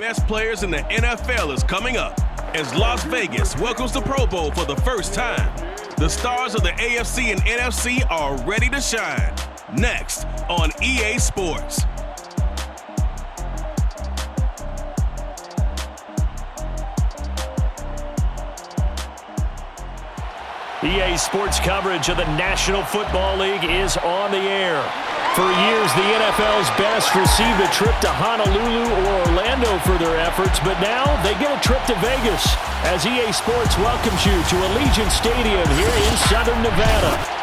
Best players in the NFL is coming up as Las Vegas welcomes the Pro Bowl for the first time. The stars of the AFC and NFC are ready to shine. Next on EA Sports. EA Sports coverage of the National Football League is on the air. For years, the NFL's best received a trip to Honolulu or Orlando for their efforts, but now they get a trip to Vegas as EA Sports welcomes you to Allegiant Stadium here in Southern Nevada.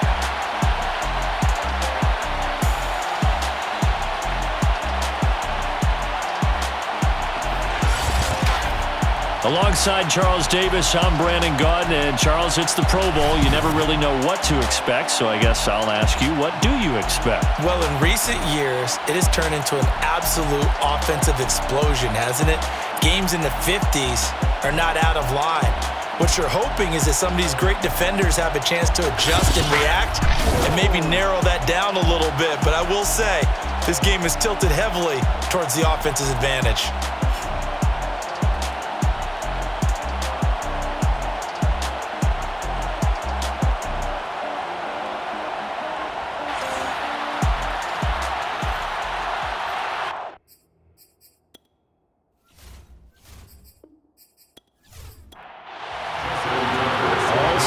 Alongside Charles Davis, I'm Brandon Gaudin, and Charles, it's the Pro Bowl. You never really know what to expect, so I guess I'll ask you, what do you expect? Well, in recent years, it has turned into an absolute offensive explosion, hasn't it? Games in the 50s are not out of line. What you're hoping is that some of these great defenders have a chance to adjust and react and maybe narrow that down a little bit. But I will say, this game is tilted heavily towards the offense's advantage.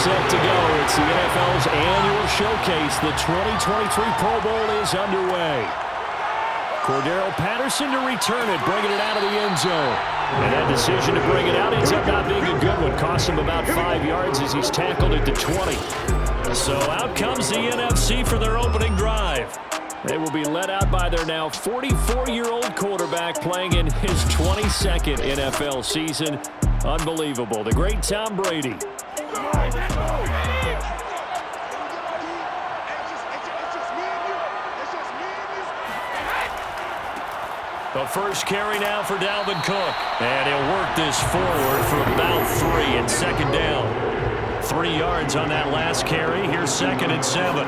Set to go. It's the NFL's annual showcase. The 2023 Pro Bowl is underway. Cordero Patterson to return it, bringing it out of the end zone. And that decision to bring it out ends up not being a good one. Cost him about 5 yards as he's tackled at the 20. So out comes the NFC for their opening drive. They will be led out by their now 44-year-old quarterback playing in his 22nd NFL season. Unbelievable. The great Tom Brady. The first carry now for Dalvin Cook. And he'll work this forward for about 3 and second down. 3 yards on that last carry. Here's 2nd and 7.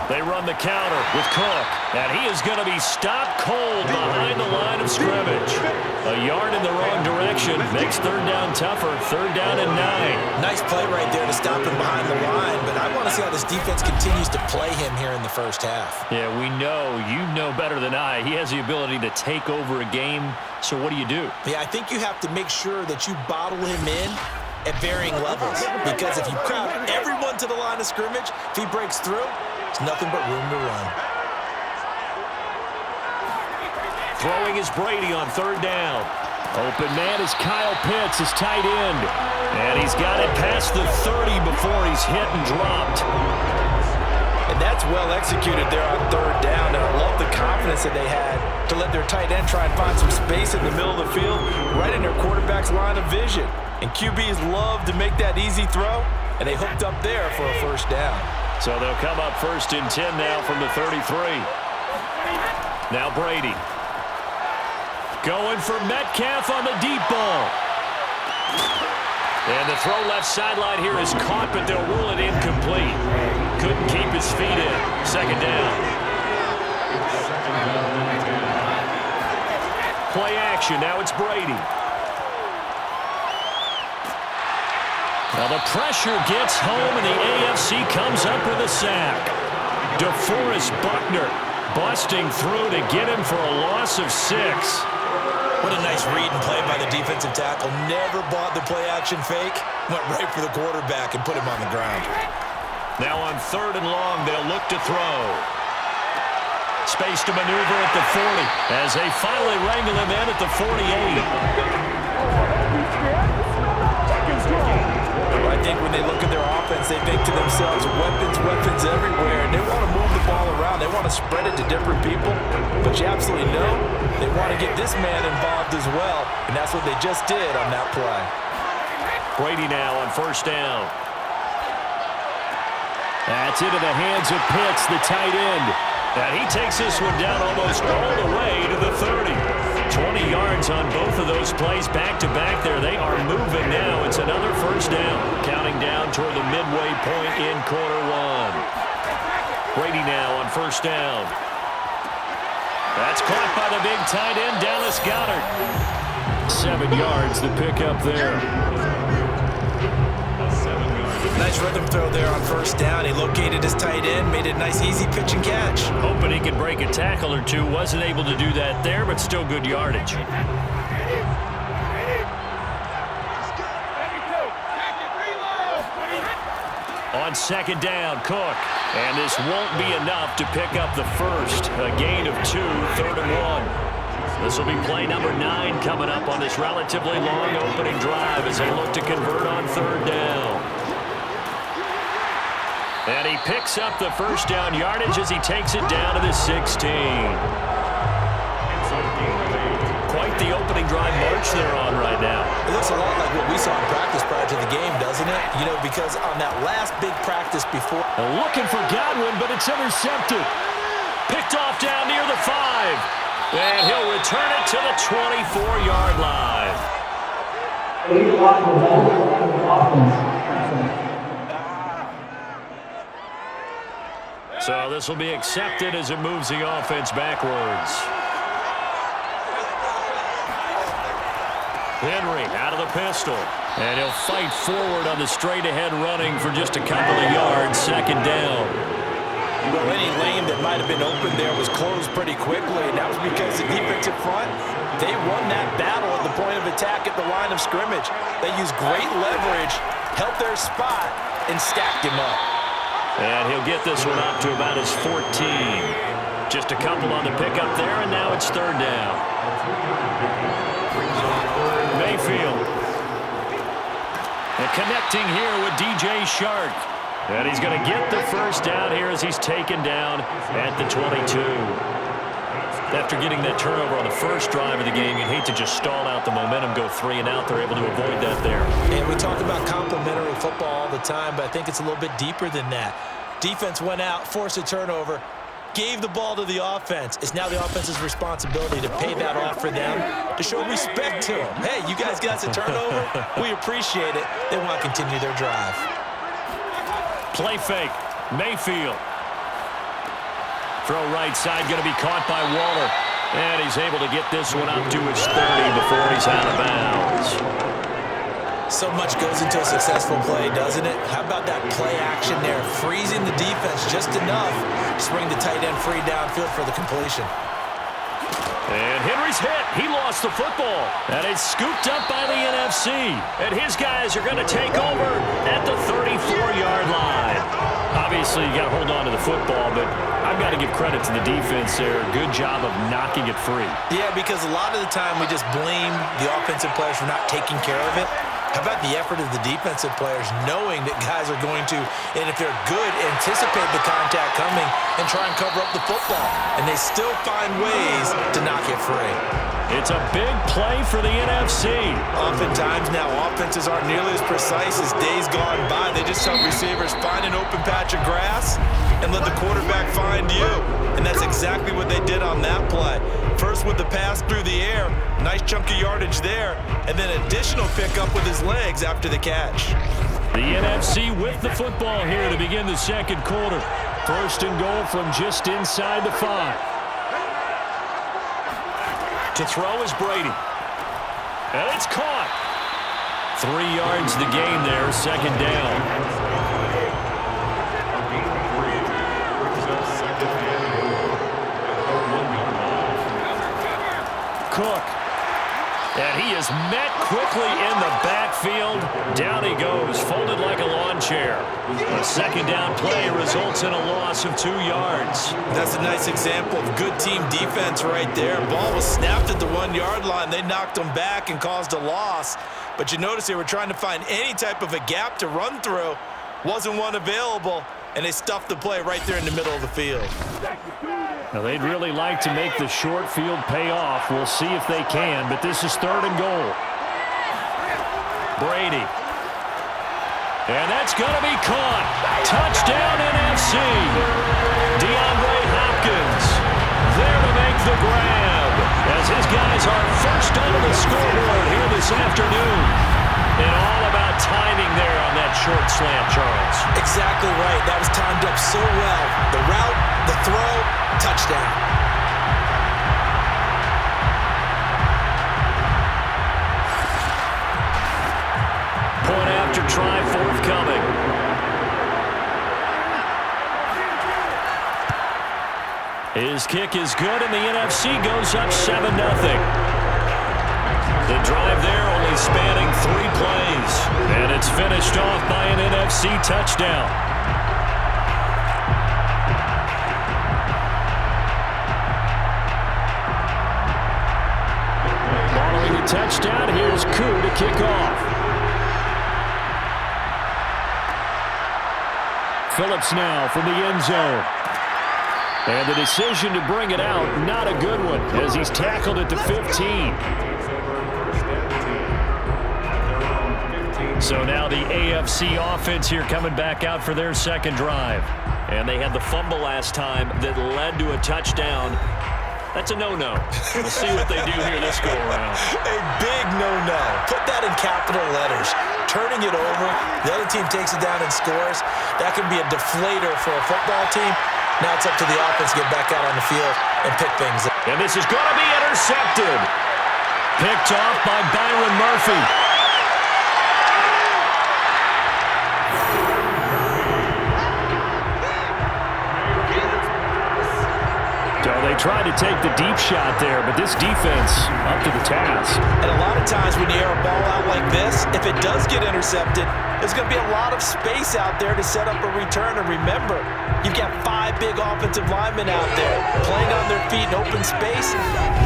They run the counter with Cook. And he is going to be stopped cold behind the line of scrimmage. A yard in the wrong direction makes 3rd down tougher. 3rd down and 9. Nice play right there to stop him behind the line, but I want to see how this defense continues to play him here in the first half. Yeah, we know. You know better than I. He has the ability to take over a game. So what do you do? Yeah, I think you have to make sure that you bottle him in at varying levels, because if you crowd everyone to the line of scrimmage, if he breaks through, it's nothing but room to run. Throwing is Brady on 3rd down. Open man is Kyle Pitts, his tight end. And he's got it past the 30 before he's hit and dropped. And that's well executed there on 3rd down. And I love the confidence that they had to let their tight end try and find some space in the middle of the field, right in their quarterback's line of vision. And QBs love to make that easy throw, and they hooked up there for a 1st down. So they'll come up 1st and 10 now from the 33. Now Brady. Going for Metcalf on the deep ball. And the throw left sideline here is caught, but they'll rule it incomplete. Couldn't keep his feet in. 2nd down. Play action. Now it's Brady. Now the pressure gets home, and the AFC comes up with a sack. DeForest Buckner busting through to get him for a loss of 6. What a nice read and play by the defensive tackle. Never bought the play-action fake. Went right for the quarterback and put him on the ground. Now on 3rd and long, they'll look to throw. Space to maneuver at the 40 as they finally wrangle him in at the 48. I think when they look at their offense, they think to themselves, weapons everywhere, and they want to move the ball around. They want to spread it to different people, but you absolutely know they want to get this man involved as well, and that's what they just did on that play. Brady now on 1st down. That's into the hands of Pitts, the tight end. And he takes this one down almost all the way to the 30. 20 yards on both of those plays back-to-back there. They are moving now. It's another 1st down. Counting down toward the midway point in quarter 1. Brady now on 1st down. That's caught by the big tight end, Dallas Goedert. 7 yards to pick up there. Nice rhythm throw there on first down. He located his tight end, made it a nice easy pitch and catch. Hoping he could break a tackle or two. Wasn't able to do that there, but still good yardage. On second down, Cook. And this won't be enough to pick up the first. A gain of 2, 3rd and 1. This will be play number 9 coming up on this relatively long opening drive as they look to convert on 3rd down. And he picks up the first down yardage as he takes it down to the 16. Quite the opening drive march they're on right now. It looks a lot like what we saw in practice prior to the game, doesn't it? You know, because on that last big practice before... Looking for Godwin, but it's intercepted. Picked off down near the 5. And he'll return it to the 24-yard line. So this will be accepted as it moves the offense backwards. Henry out of the pistol. And he'll fight forward on the straight-ahead running for just a couple of yards. Second down. Well, any lane that might have been open there was closed pretty quickly, and that was because the defensive front, they won that battle at the point of attack at the line of scrimmage. They used great leverage, held their spot, and stacked him up. And he'll get this one up to about his 14. Just a couple on the pickup there, and now it's 3rd down. Mayfield. And connecting here with DJ Shark. And he's going to get the first down here as he's taken down at the 22. After getting that turnover on the first drive of the game, you'd hate to just stall out the momentum, go 3 and out. They're able to avoid that there. And we talk about complementary football all the time, but I think it's a little bit deeper than that. Defense went out, forced a turnover, gave the ball to the offense. It's now the offense's responsibility to pay that off for them, to show respect to them. Hey, you guys got a turnover? We appreciate it. They want to continue their drive. Play fake. Mayfield. Throw right side, going to be caught by Waller. And he's able to get this one up to his 30 before he's out of bounds. So much goes into a successful play, doesn't it? How about that play action there? Freezing the defense just enough to bring the tight end free downfield for the completion. And Henry's hit. He lost the football. And it's scooped up by the NFC. And his guys are going to take over at the 34-yard line. Obviously, you got to hold on to the football, but I've got to give credit to the defense there. Good job of knocking it free. Yeah, because a lot of the time we just blame the offensive players for not taking care of it. How about the effort of the defensive players knowing that guys are going to, and if they're good, anticipate the contact coming and try and cover up the football. And they still find ways to knock it free. It's a big play for the NFC. Oftentimes now offenses aren't nearly as precise as days gone by. They just help receivers find an open patch of grass and let the quarterback find you. And that's exactly what they did on that play. First with the pass through the air, nice chunk of yardage there, and then additional pickup with his legs after the catch. The NFC with the football here to begin the second quarter. First and goal from just inside the 5. To throw is Brady. And it's caught. 3 yards the gain there, second down. Cook. And he is met quickly in the backfield. Down he goes, folded like a lawn chair. A second down play results in a loss of 2 yards. That's a nice example of good team defense right there. Ball was snapped at the 1-yard line. They knocked him back and caused a loss. But you notice they were trying to find any type of a gap to run through. Wasn't one available, and they stuffed the play right there in the middle of the field. Now, they'd really like to make the short field pay off. We'll see if they can, but this is 3rd and goal. Brady. And that's going to be caught. Touchdown NFC. DeAndre Hopkins there to make the grab as his guys are first on the scoreboard here this afternoon. And all about timing there on that short slant, Charles. Exactly right. That was timed up so well. The route, the throw, touchdown. His kick is good, and the NFC goes up 7-0. The drive there only spanning 3 plays, and it's finished off by an NFC touchdown. Following the touchdown, here's Koo to kick off. Phillips now from the end zone. And the decision to bring it out, not a good one, as he's tackled at the 15. So now the AFC offense here coming back out for their second drive. And they had the fumble last time that led to a touchdown. That's a no-no. We'll see what they do here this go-around. A big no-no. Put that in capital letters. Turning it over, the other team takes it down and scores. That can be a deflator for a football team. Now it's up to the offense to get back out on the field and pick things up. And this is going to be intercepted. Picked off by Byron Murphy. So they tried to take the deep shot there, but this defense up to the task. And a lot of times when you air a ball out like this, if it does get intercepted, there's going to be a lot of space out there to set up a return. And remember, you've got 5 big offensive linemen out there playing on their feet in open space.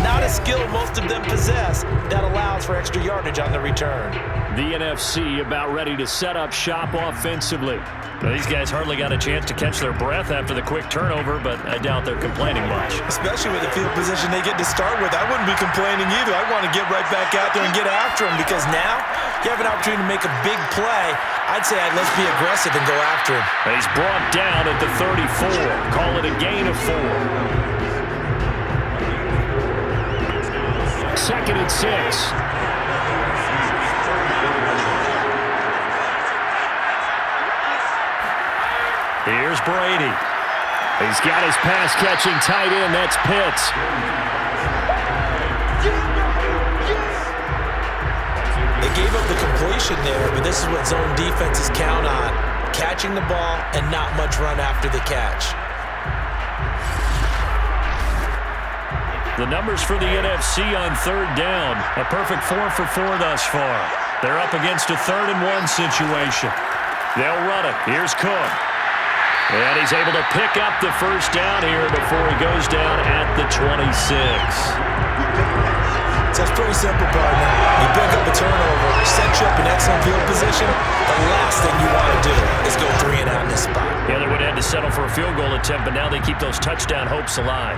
Not a skill most of them possess that allows for extra yardage on the return. The NFC about ready to set up shop offensively. Well, these guys hardly got a chance to catch their breath after the quick turnover, but I doubt they're complaining much. Especially with the field position they get to start with. I wouldn't be complaining either. I want to get right back out there and get after them, because now you have an opportunity to make a big play. I'd say let's be aggressive and go after him. And he's brought down at the 34. Call it a gain of 4. 2nd and 6. Here's Brady. He's got his pass-catching tight end. That's Pitts. They gave up the completion there, but this is what zone defenses count on. Catching the ball and not much run after the catch. The numbers for the NFC on 3rd down. A perfect 4 for 4 thus far. They're up against a 3rd and 1 situation. They'll run it. Here's Cook. And he's able to pick up the first down here before he goes down at the 26. So it's pretty simple, partner. You pick up a turnover, set you up in excellent field position. The last thing you want to do is go 3 and out in this spot. Yeah, they would have had to settle for a field goal attempt, but now they keep those touchdown hopes alive.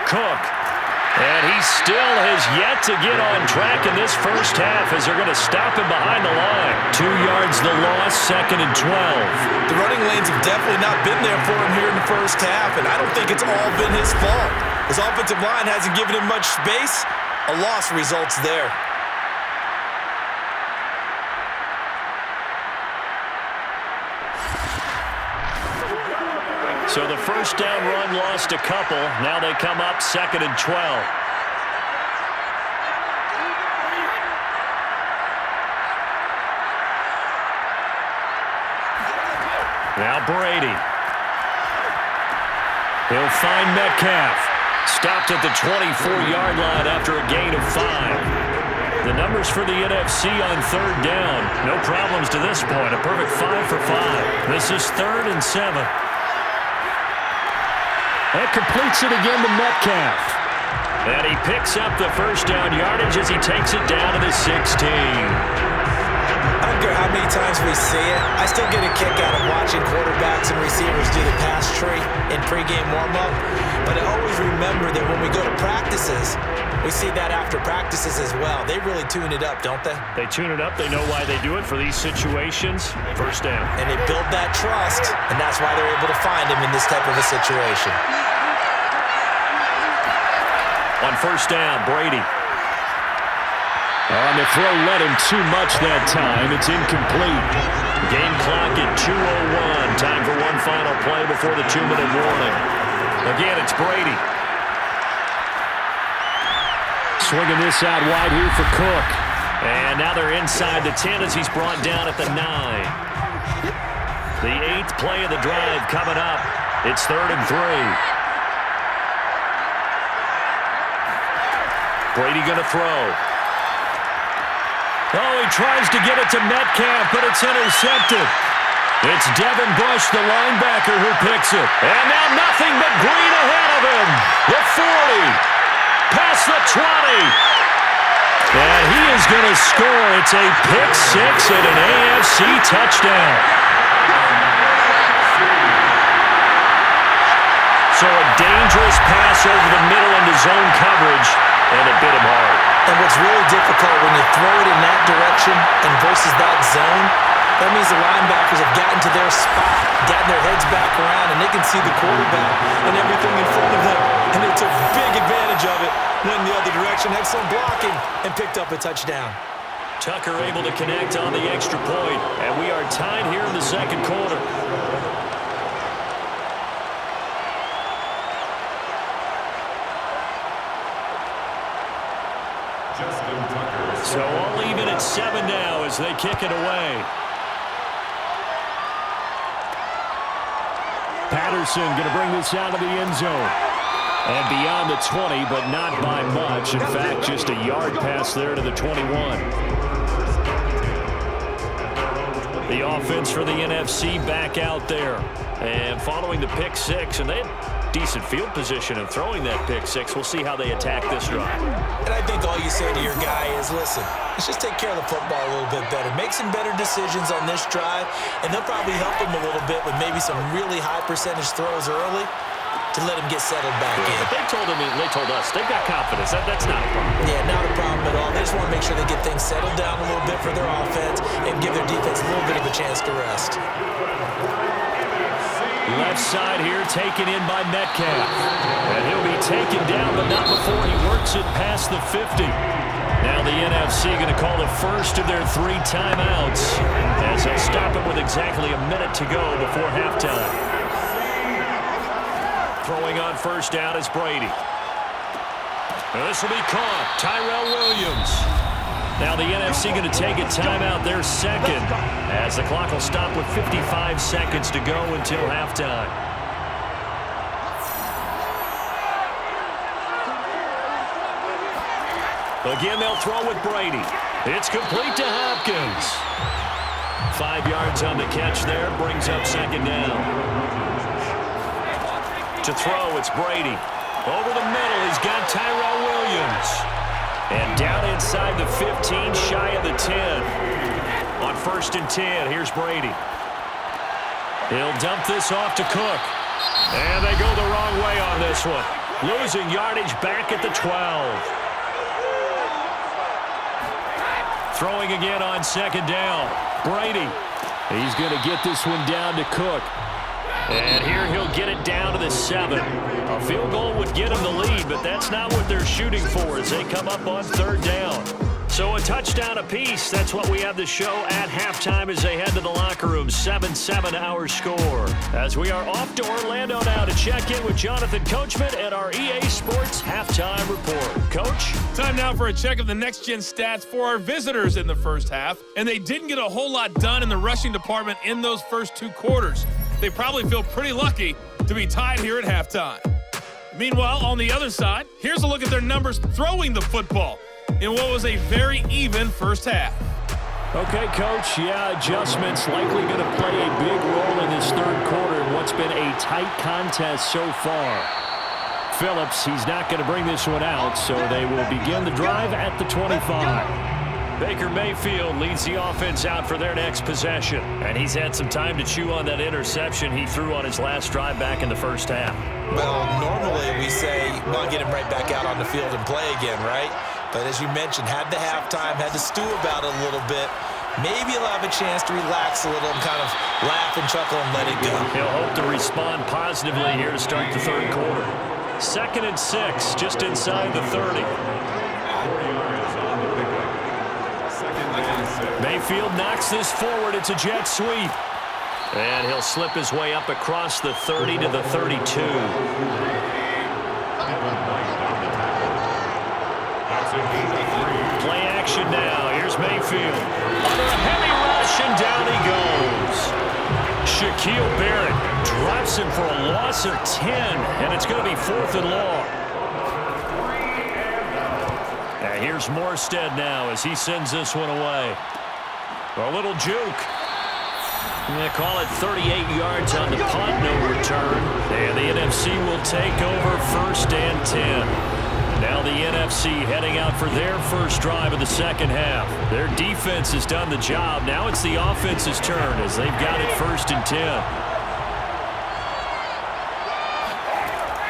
Cook. And he still has yet to get on track in this first half, as they're going to stop him behind the line. 2 yards the loss, 2nd and 12. The running lanes have definitely not been there for him here in the first half, and I don't think it's all been his fault. His offensive line hasn't given him much space. A loss results there. So the first down run lost a couple. Now they come up 2nd and 12. Now Brady. He'll find Metcalf. Stopped at the 24-yard line after a gain of 5. The numbers for the NFC on 3rd down. No problems to this point. A perfect 5 for 5. This is 3rd and 7. That completes it again to Metcalf. And he picks up the first down yardage as he takes it down to the 16. I don't care how many times we see it. I still get a kick out of watching quarterbacks and receivers do the pass tree in pregame warm-up. But I always remember that when we go to practices, we see that after practices as well. They really tune it up, don't they? They tune it up. They know why they do it for these situations. First down. And they build that trust, and that's why they're able to find him in this type of a situation. On first down, Brady. On the throw, led him too much that time. It's incomplete. Game clock at 2:01. Time for one final play before the 2-minute warning. Again, it's Brady. Swinging this out wide here for Cook. And now they're inside the 10 as he's brought down at the 9. The 8th play of the drive coming up. It's 3rd and 3. Brady going to throw. Oh, he tries to get it to Metcalf, but it's intercepted. It's Devin Bush, the linebacker, who picks it. And now nothing but green ahead of him. The 40. Past the 20. And he is going to score. It's a pick six and an AFC touchdown. So a dangerous pass over the middle into zone coverage, and it bit him hard. And what's really difficult when you throw it in that direction and versus that zone, that means the linebackers have gotten to their spot, gotten their heads back around, and they can see the quarterback and everything in front of them. And they took big advantage of it, went in the other direction, excellent blocking, and picked up a touchdown. Tucker able to connect on the extra point, and we are tied here in the second quarter. So all even at 7 now as they kick it away. Patterson going to bring this out of the end zone. And beyond the 20, but not by much. In fact, just a yard pass there to the 21. The offense for the NFC back out there. And following the pick six, and they had decent field position of throwing that pick six. We'll see how they attack this drive. And I think all you say to your guy is, listen, let's just take care of the football a little bit better. Make some better decisions on this drive, and they'll probably help him a little bit with maybe some really high percentage throws early to let him get settled back in. But they told us, they've got confidence. That's not a problem. Yeah, not a problem at all. They just want to make sure they get things settled down a little bit for their offense and give their defense a little bit of a chance to rest. Left side here taken in by Metcalf. And he'll be taken down, but not before he works it past the 50. Now the NFC going to call the first of their 3 timeouts as they'll stop it with exactly a minute to go before halftime. Throwing on first down is Brady. This will be caught. Tyrell Williams. Now the NFC going to take a timeout, their second, as the clock will stop with 55 seconds to go until halftime. Again, they'll throw with Brady. It's complete to Hopkins. 5 yards on the catch there, brings up second down. To throw, it's Brady. Over the middle, he's got Tyrell Williams. And down inside the 15, shy of the 10. On 1st and 10, here's Brady. He'll dump this off to Cook. And they go the wrong way on this one. Losing yardage back at the 12. Throwing again on second down. Brady. He's going to get this one down to Cook. And here he'll get it down to the 7. A field goal would get him the lead, but that's not what they're shooting for as they come up on 3rd down. So a touchdown apiece. That's what we have to show at halftime as they head to the locker room. 7-7 our score. As we are off to Orlando now to check in with Jonathan Coachman at our EA Sports Halftime Report. Coach? Time now for a check of the next-gen stats for our visitors in the first half. And they didn't get a whole lot done in the rushing department in those first 2 quarters. They probably feel pretty lucky to be tied here at halftime. Meanwhile, on the other side, here's a look at their numbers throwing the football in what was a very even first half. Okay, Coach, adjustments likely going to play a big role in this 3rd quarter in what's been a tight contest so far. Phillips, he's not going to bring this one out, so they will begin the drive at the 25. Baker Mayfield leads the offense out for their next possession. And he's had some time to chew on that interception he threw on his last drive back in the first half. Well, normally we say, well, get him right back out on the field and play again, right? But as you mentioned, had the halftime, had to stew about it a little bit. Maybe he'll have a chance to relax a little and kind of laugh and chuckle and let it go. He'll hope to respond positively here to start the 3rd quarter. 2nd and 6, just inside the 30. Mayfield knocks this forward. It's a jet sweep. And he'll slip his way up across the 30 to the 32. Play action now. Here's Mayfield. Under a heavy rush, and down he goes. Shaquille Barrett drops him for a loss of 10, and it's going to be 4th and long. And here's Morstead now as he sends this one away. A little juke. They call it 38 yards on the punt, no return. And the NFC will take over 1st and 10. Now the NFC heading out for their first drive of the second half. Their defense has done the job. Now it's the offense's turn as they've got it 1st and 10.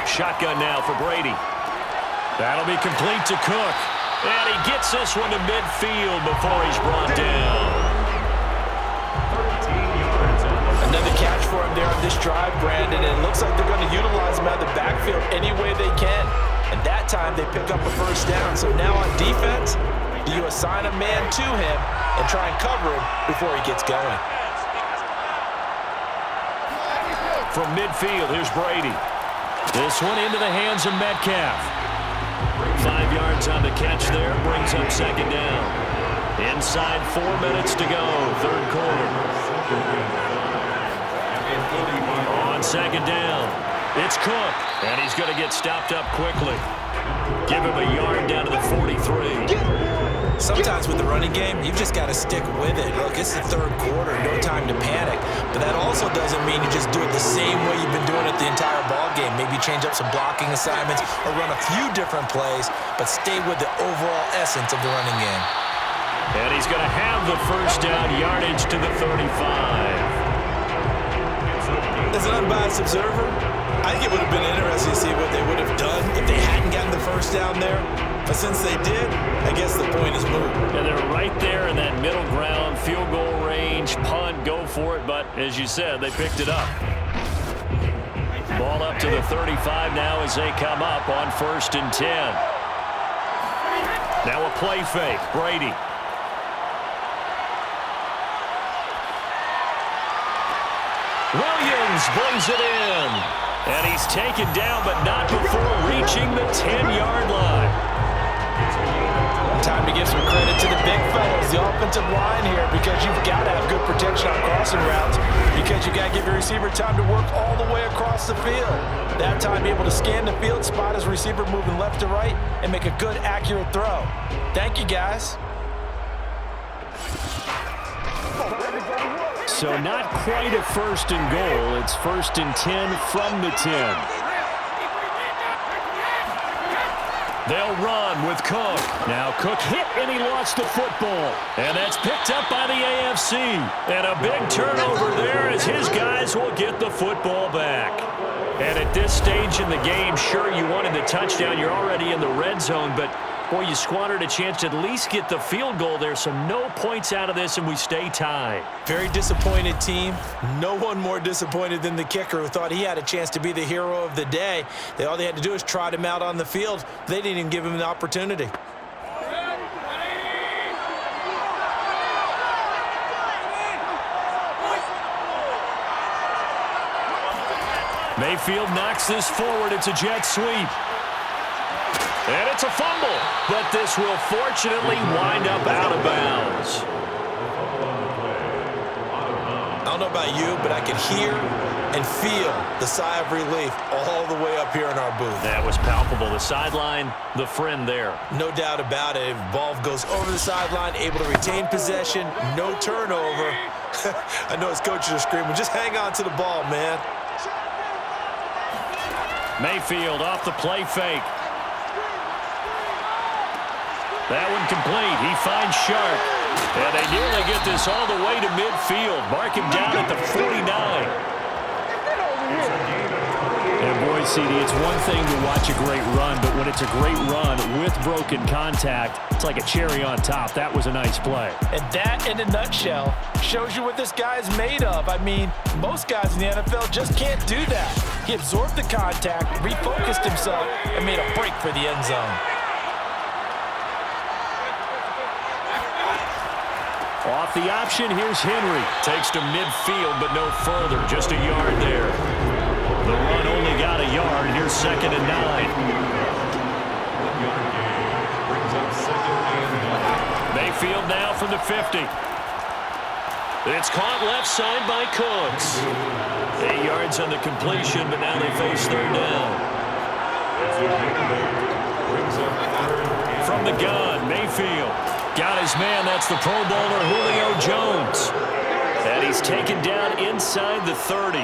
Shotgun now for Brady. That'll be complete to Cook. And he gets this one to midfield before he's brought down. Another catch for him there on this drive, Brandon, and it looks like they're going to utilize him out of the backfield any way they can. And that time they pick up a 1st down. So now on defense, do you assign a man to him and try and cover him before he gets going? From midfield, here's Brady. This one into the hands of Metcalf. 5 yards on the catch there, brings up 2nd down. Inside 4 minutes to go, 3rd quarter. On 2nd down, it's Cook, and he's going to get stopped up quickly. Give him a yard down to the 43. Sometimes with the running game, you've just got to stick with it. Look, it's the 3rd quarter, no time to panic. But that also doesn't mean you just do it the same way you've been doing it the entire ball game. Maybe change up some blocking assignments or run a few different plays, but stay with the overall essence of the running game. And he's going to have the 1st down, yardage to the 35. As an unbiased observer, I think it would have been interesting to see what they would have done if they hadn't gotten the 1st down there. But since they did, I guess the point is moot. And they're right there in that middle ground, field goal range, punt, go for it. But as you said, they picked it up. Ball up to the 35 now as they come up on 1st and 10. Now a play fake, Brady. Williams brings it in. And he's taken down, but not before reaching the 10-yard line. Time to give some credit to the big fellas, the offensive line here, because you've got to have good protection on crossing routes, because you got to give your receiver time to work all the way across the field. That time, be able to scan the field, spot his receiver moving left to right, and make a good, accurate throw. Thank you, guys. So not quite a 1st and goal. It's 1st and 10 from the 10. They'll run with Cook. Now Cook hit and he lost the football. And that's picked up by the AFC. And a big turnover there as his guys will get the football back. And at this stage in the game, sure, you wanted the touchdown. You're already in the red zone, but boy, you squandered a chance to at least get the field goal there, so no points out of this, and we stay tied. Very disappointed team. No one more disappointed than the kicker who thought he had a chance to be the hero of the day. All they had to do is trot him out on the field. They didn't even give him the opportunity. Mayfield knocks this forward. It's a jet sweep. And it's a fumble, but this will fortunately wind up out of bounds. I don't know about you, but I could hear and feel the sigh of relief all the way up here in our booth. That was palpable. The sideline, the friend there. No doubt about it. Ball goes over the sideline, able to retain possession, no turnover. I know his coaches are screaming, just hang on to the ball, man. Mayfield off the play fake. That one complete. He finds Sharp. And they nearly get this all the way to midfield. Mark him down at the 49. And boy, CD, it's one thing to watch a great run, but when it's a great run with broken contact, it's like a cherry on top. That was a nice play. And that, in a nutshell, shows you what this guy's made of. I mean, most guys in the NFL just can't do that. He absorbed the contact, refocused himself, and made a break for the end zone. Off the option, here's Henry. Takes to midfield, but no further. Just a yard there. The run only got a yard. Here's 2nd and 9. Mayfield now from the 50. It's caught left side by Cooks. 8 yards on the completion, but now they face 3rd down. From the gun, Mayfield. Got his man. That's the Pro Bowler, Julio Jones. And he's taken down inside the 30.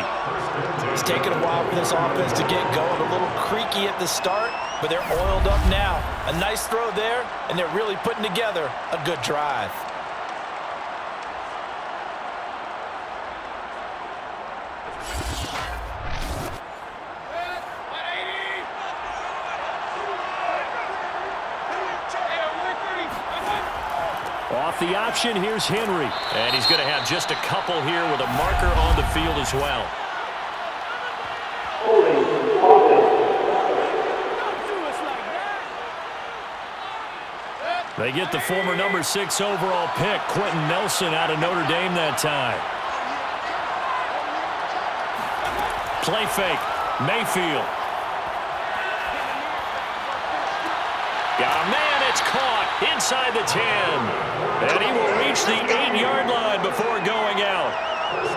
It's taken a while for this offense to get going. A little creaky at the start, but they're oiled up now. A nice throw there, and they're really putting together a good drive. Off the option, here's Henry. And he's going to have just a couple here with a marker on the field as well. They get the former number 6 overall pick, Quentin Nelson, out of Notre Dame that time. Play fake, Mayfield. Got a man, it's caught inside the 10. And he will reach the 8-yard line before going out.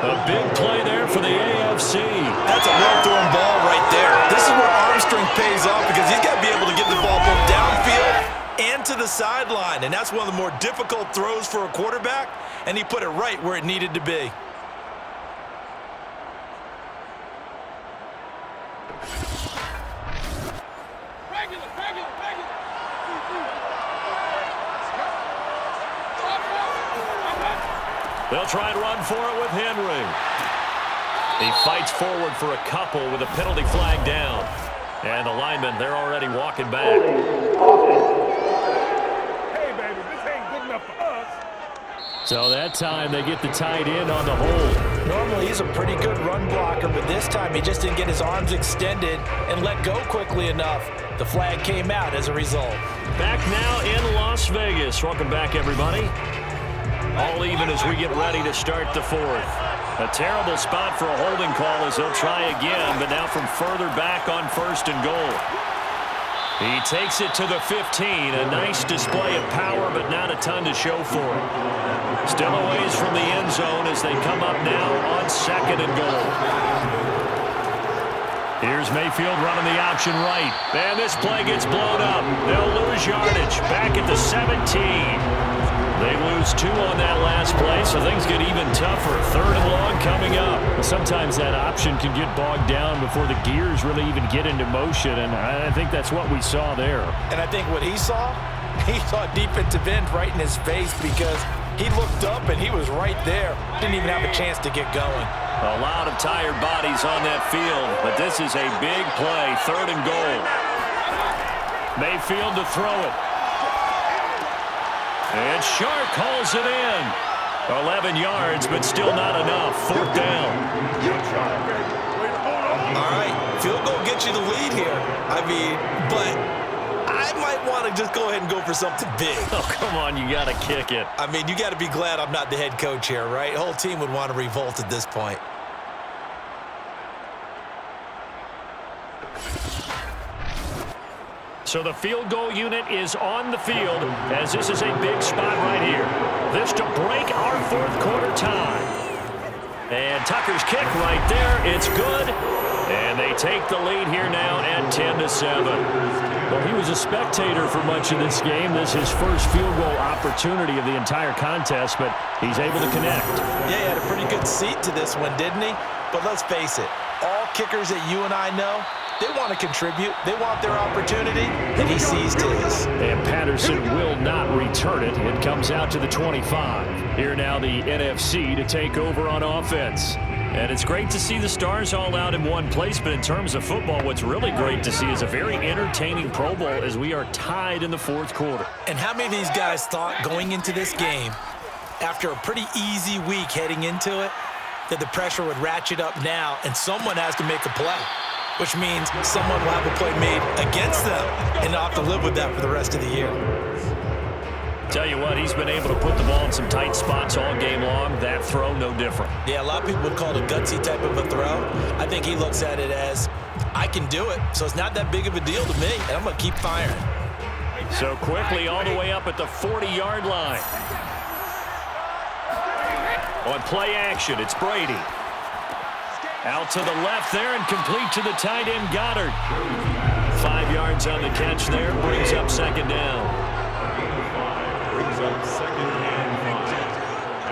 A big play there for the AFC. That's a well-thrown ball right there. This is where arm strength pays off because he's got to be able to get the ball both downfield and to the sideline. And that's one of the more difficult throws for a quarterback. And he put it right where it needed to be. They'll try and run for it with Henry. He fights forward for a couple with a penalty flag down. And the linemen, they're already walking back. Hey, baby, this ain't good enough for us. So that time they get the tight end on the hold. Normally he's a pretty good run blocker, but this time he just didn't get his arms extended and let go quickly enough. The flag came out as a result. Back now in Las Vegas. Welcome back, everybody. All even as we get ready to start the 4th. A terrible spot for a holding call as they'll try again, but now from further back on 1st and goal. He takes it to the 15. A nice display of power, but not a ton to show for it. Still a ways from the end zone as they come up now on 2nd and goal. Here's Mayfield running the option right. And this play gets blown up. They'll lose yardage. Back at the 17. They lose 2 on that last play, so things get even tougher. 3rd and long coming up. Sometimes that option can get bogged down before the gears really even get into motion, and I think that's what we saw there. And I think what he saw defensive end right in his face because he looked up and he was right there. Didn't even have a chance to get going. A lot of tired bodies on that field, but this is a big play. 3rd and goal. Mayfield to throw it. And Shark calls it in. 11 yards, but still not enough. 4th down. All right, field goal gets you the lead here. I mean, but I might want to just go ahead and go for something big. Oh, come on, you got to kick it. I mean, you got to be glad I'm not the head coach here, right? The whole team would want to revolt at this point. So the field goal unit is on the field as this is a big spot right here. This to break our 4th quarter tie. And Tucker's kick right there. It's good. And they take the lead here now at 10-7. Well, he was a spectator for much of this game. This is his first field goal opportunity of the entire contest, but he's able to connect. Yeah, he had a pretty good seat to this one, didn't he? But let's face it, all kickers that you and I know, they want to contribute. They want their opportunity, and he seized his. And Patterson will not return it. It comes out to the 25. Here now the NFC to take over on offense. And it's great to see the stars all out in one place, but in terms of football, what's really great to see is a very entertaining Pro Bowl as we are tied in the 4th quarter. And how many of these guys thought going into this game, after a pretty easy week heading into it, that the pressure would ratchet up now and someone has to make a play? Which means someone will have a play made against them and not have to live with that for the rest of the year. Tell you what, he's been able to put the ball in some tight spots all game long. That throw, no different. Yeah, a lot of people would call it a gutsy type of a throw. I think he looks at it as, I can do it, so it's not that big of a deal to me, and I'm going to keep firing. So quickly all the way up at the 40-yard line. On play action, it's Brady. Out to the left there and complete to the tight end, Goddard. 5 yards on the catch there, brings up second down. Brings up second and 5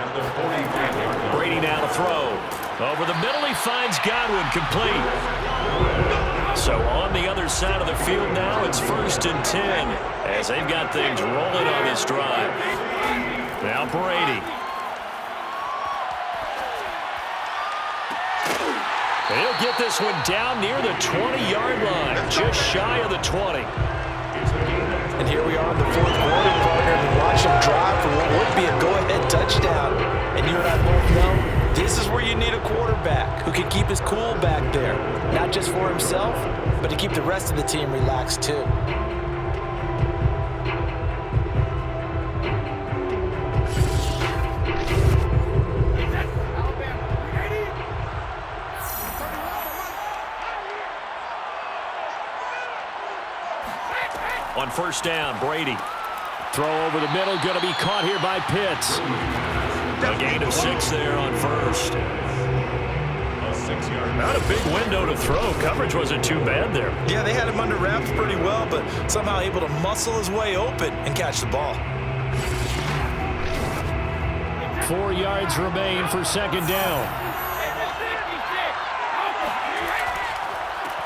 at the 40-yard line. Brady now to throw. Over the middle, he finds Godwin, complete. So on the other side of the field now, it's 1st and 10 as they've got things rolling on this drive. Now Brady. He'll get this one down near the 20-yard line, just shy of the 20. And here we are in the 4th quarter, partner, and watch him drive for what would be a go-ahead touchdown. And you and I both know this is where you need a quarterback who can keep his cool back there, not just for himself, but to keep the rest of the team relaxed too. On 1st down, Brady. Throw over the middle, going to be caught here by Pitts. A gain of 6 there on 1st. Not a big window to throw. Coverage wasn't too bad there. Yeah, they had him under wraps pretty well, but somehow able to muscle his way open and catch the ball. 4 yards remain for second down.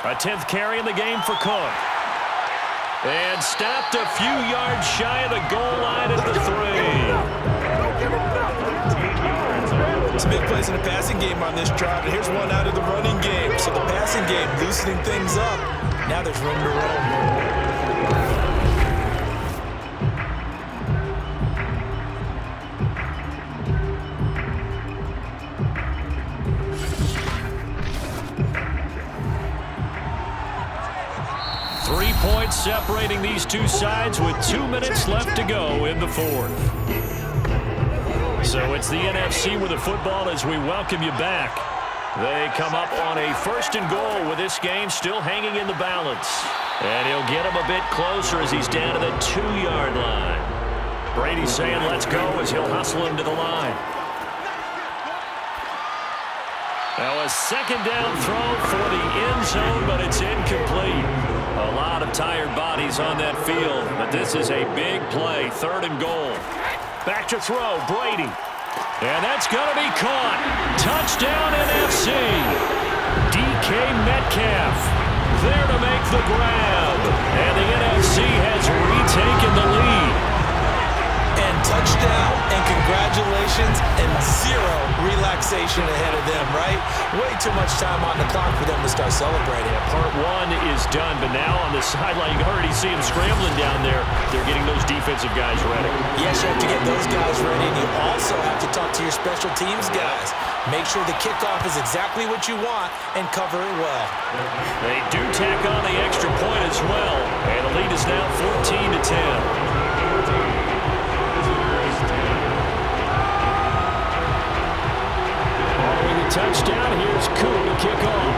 A 10th carry in the game for Cook. And stopped a few yards shy of the goal line at the 3. Some big plays in the passing game on this drive, and here's one out of the running game. So the passing game loosening things up. Now there's room to roam. 3 points separating these two sides with 2 minutes left to go in the 4th. So it's the NFC with the football as we welcome you back. They come up on a 1st and goal with this game still hanging in the balance. And he'll get him a bit closer as he's down to the 2-yard line. Brady's saying let's go as he'll hustle him to the line. Now a 2nd down throw for the end zone, but it's incomplete. A lot of tired bodies on that field, but this is a big play. 3rd and goal. Back to throw, Brady. And that's going to be caught. Touchdown NFC. DK Metcalf there to make the grab. And the NFC has retaken the lead. And touchdown and congratulations and 0 relaxation ahead of them, right? Way too much time on the clock for them to start celebrating. Part 1 is done, but now on the sideline, you can already see them scrambling down there. They're getting those defensive guys ready. Yes, you have to get those guys ready, and you also have to talk to your special teams guys. Make sure the kickoff is exactly what you want and cover it well. They do tack on the extra point as well, and the lead is now 14-10. Touchdown, here's Koo to kick off.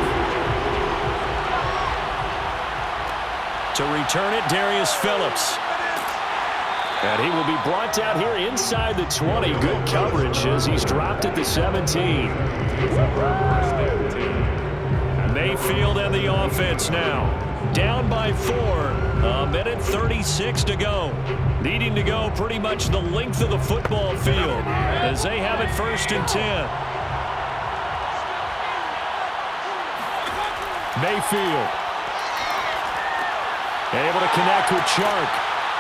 To return it, Darius Phillips. And he will be brought down here inside the 20. Good coverage as he's dropped at the 17. Mayfield and the offense now. Down by 4. A minute 36 to go. Needing to go pretty much the length of the football field as they have it 1st and 10. Mayfield. Able to connect with Chark.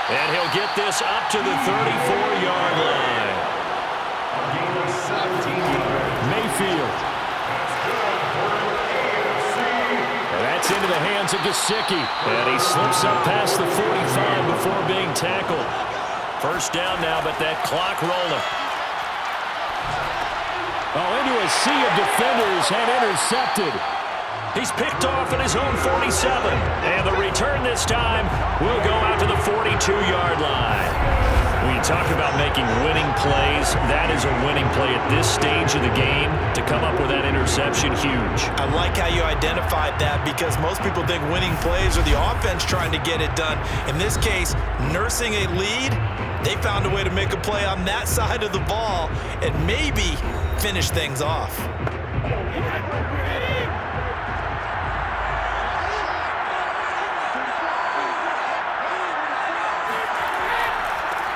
And he'll get this up to the 34-yard line. Mayfield. And that's into the hands of Gesicki. And he slips up past the 45 before being tackled. 1st down now, but that clock rolling. Oh, into a sea of defenders and intercepted. He's picked off at his own 47. And the return this time will go out to the 42-yard line. We You talk about making winning plays. That is a winning play at this stage of the game. To come up with that interception, huge. I like how you identified that because most people think winning plays are the offense trying to get it done. In this case, nursing a lead, they found a way to make a play on that side of the ball and maybe finish things off.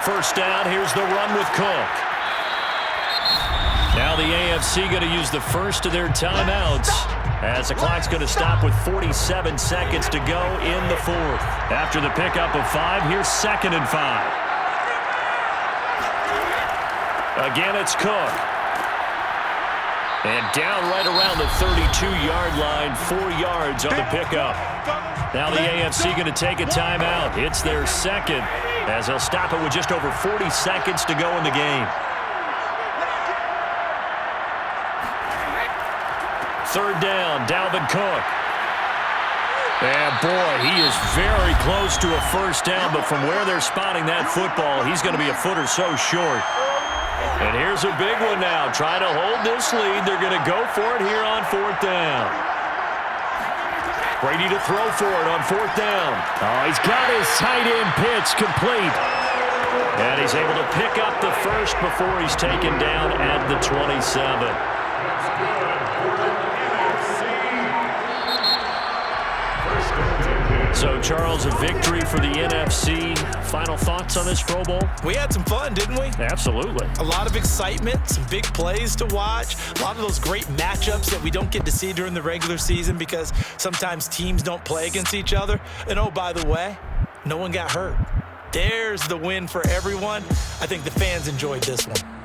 First down, here's the run with Cook. Now the AFC going to use the first of their timeouts as the clock's going to stop with 47 seconds to go in the fourth. After the pickup of 5, here's 2nd and 5. Again, it's Cook. And down right around the 32-yard line, 4 yards on the pickup. Now the AFC going to take a timeout. It's their second, as they'll stop it with just over 40 seconds to go in the game. Third down, Dalvin Cook. And boy, he is very close to a first down, but from where they're spotting that football, he's going to be a foot or so short. And here's a big one now, trying to hold this lead. They're going to go for it here on 4th down. Brady to throw for it on 4th down. Oh, he's got his tight end pitch complete. And he's able to pick up the first before he's taken down at the 27. So, Charles, a victory for the NFC. Final thoughts on this Pro Bowl? We had some fun, didn't we? Absolutely. A lot of excitement, some big plays to watch, a lot of those great matchups that we don't get to see during the regular season because sometimes teams don't play against each other. And, oh, by the way, no one got hurt. There's the win for everyone. I think the fans enjoyed this one.